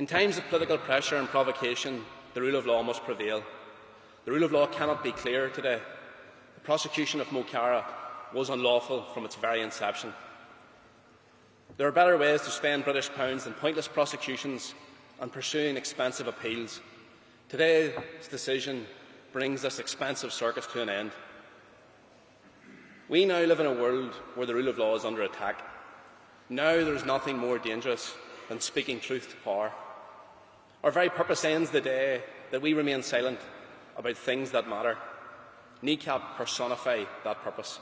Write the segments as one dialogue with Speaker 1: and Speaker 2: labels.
Speaker 1: In times of political pressure and provocation, the rule of law must prevail. The rule of law cannot be clearer today. The prosecution of Mo Chara was unlawful from its very inception. There are better ways to spend British pounds than pointless prosecutions and pursuing expensive appeals. Today's decision brings this expensive circus to an end. We now live in a world where the rule of law is under attack. Now there is nothing more dangerous than speaking truth to power. Our very purpose ends the day that we remain silent about things that matter. Kneecap personify that purpose.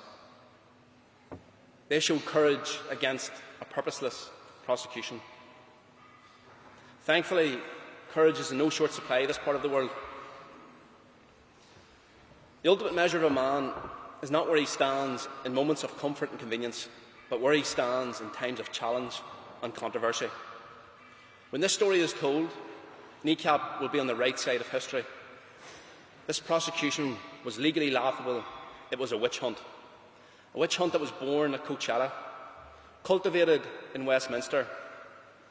Speaker 1: They show courage against a purposeless prosecution. Thankfully, courage is in no short supply in this part of the world. The ultimate measure of a man is not where he stands in moments of comfort and convenience, but where he stands in times of challenge and controversy. When this story is told, Kneecap will be on the right side of history. This prosecution was legally laughable. It was a witch hunt. A witch hunt that was born at Coachella, cultivated in Westminster,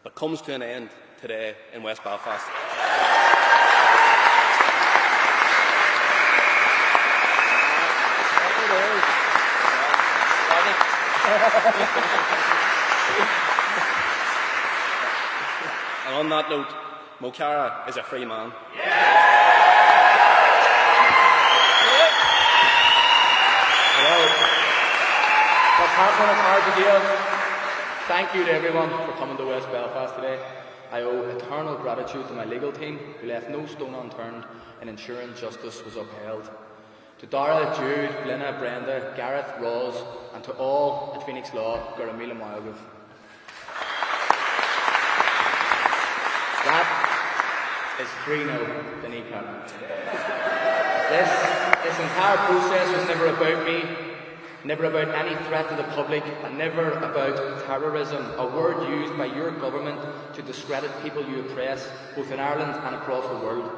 Speaker 1: but comes to an end today in West Belfast. And on that note, Mo Chara is a free man.
Speaker 2: Hello. What's happening? It's hard to deal. Thank you to everyone for coming to West Belfast today. I owe eternal gratitude to my legal team, who left no stone unturned in ensuring justice was upheld. To Dara, Jude, Glenna, Brenda, Gareth, Roz, and to all at Phoenix Law, Garamila Moyagov. That is 3-0 to Kneecap. This entire process was never about me, never about any threat to the public, and never about terrorism, a word used by your government to discredit people you oppress, both in Ireland and across the world.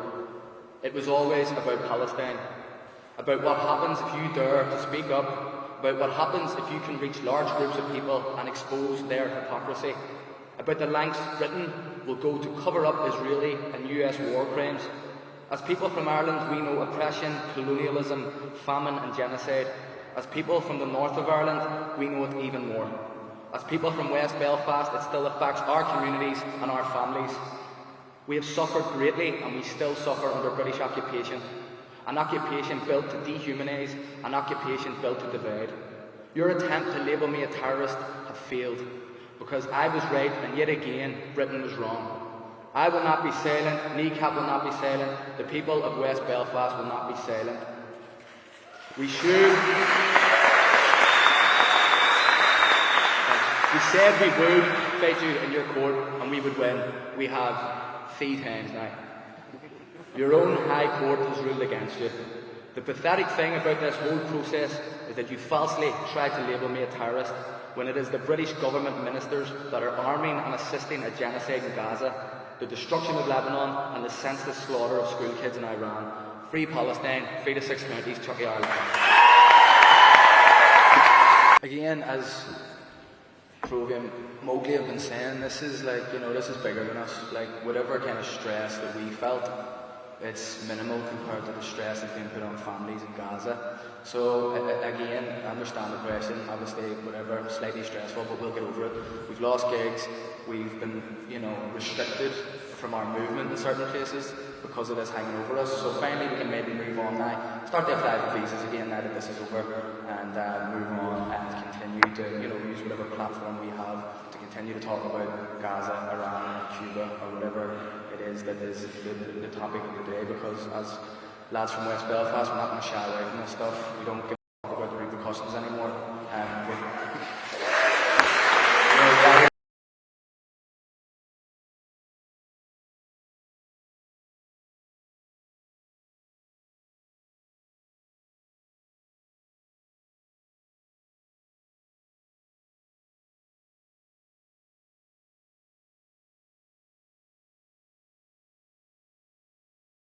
Speaker 2: It was always about Palestine, about what happens if you dare to speak up, about what happens if you can reach large groups of people and expose their hypocrisy, about the lengths Britain will go to cover up Israeli and US war crimes. As people from Ireland, we know oppression, colonialism, famine and genocide. As people from the north of Ireland, we know it even more. As people from West Belfast, it still affects our communities and our families. We have suffered greatly, and we still suffer under British occupation. An occupation built to dehumanise, an occupation built to divide. Your attempt to label me a terrorist have failed, because I was right and yet again Britain was wrong. I will not be silent, Kneecap will not be silent, the people of West Belfast will not be silent. We said we would fight you in your court and we would win. We have 3 times now. Your own High Court has ruled against you. The pathetic thing about this whole process is that you falsely tried to label me a terrorist when it is the British government ministers that are arming and assisting a genocide in Gaza, the destruction of Lebanon and the senseless slaughter of school kids in Iran. Free Palestine, free the 6 counties, Chucky Ireland. Again, as Crovi and Mowgli have been saying, this is bigger than us. Like, whatever kind of stress that we felt, it's minimal compared to the stress that's being put on families in Gaza. So, again, I understand the question, obviously, whatever, slightly stressful, but we'll get over it. We've lost gigs, we've been, restricted from our movement in certain places because of this hanging over us. So finally we can maybe move on now, start to apply for visas again now that this is over, and move on and continue to, use whatever platform we have to continue to talk about Gaza, Iran, Cuba, or whatever it is that is the topic of the day, because as lads from West Belfast, we're not going to shy away from this stuff. We don't give a about the repercussions anymore.